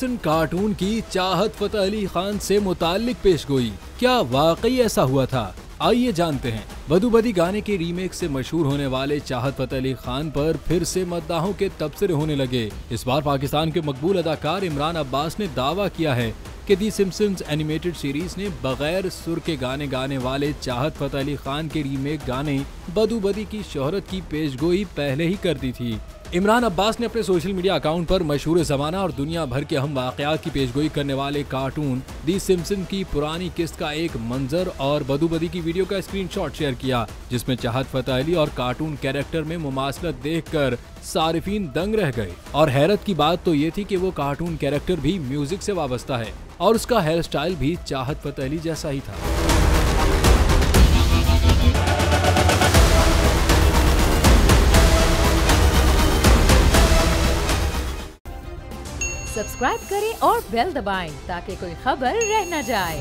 Simpson cartoon की चाहत फतेह अली खान से मुताल्लिक पेशगोई, क्या वाकई ऐसा हुआ था? आइए जानते हैं। बदू बदी गाने के रीमेक से मशहूर होने वाले चाहत फतेह अली खान पर फिर से मद्दाहों के तबसरे होने लगे। इस बार पाकिस्तान के मकबूल अदाकार इमरान अब्बास ने दावा किया है कि दी सिम्पसन्स एनिमेटेड सीरीज ने बगैर सुर के गाने गाने वाले चाहत फतेह अली खान के रीमेक गाने बदू बदी की शोहरत की पेशगोई पहले ही कर दी थी। इमरान अब्बास ने अपने सोशल मीडिया अकाउंट पर मशहूर ज़माना और दुनिया भर के अहम वाक़यात की पेशगोई करने वाले कार्टून दी सिम्पसन की पुरानी किस्त का एक मंजर और बदू बदी की वीडियो का स्क्रीनशॉट शेयर किया, जिसमें चाहत फतेह अली और कार्टून कैरेक्टर में मुमासलत देखकर सारिफीन दंग रह गए। और हैरत की बात तो ये थी कि वो कार्टून कैरेक्टर भी म्यूजिक से वाबस्ता है और उसका हेयर स्टाइल भी चाहत फतेह अली जैसा ही था। सब्सक्राइब करें और बेल दबाएं ताकि कोई खबर रह न जाए।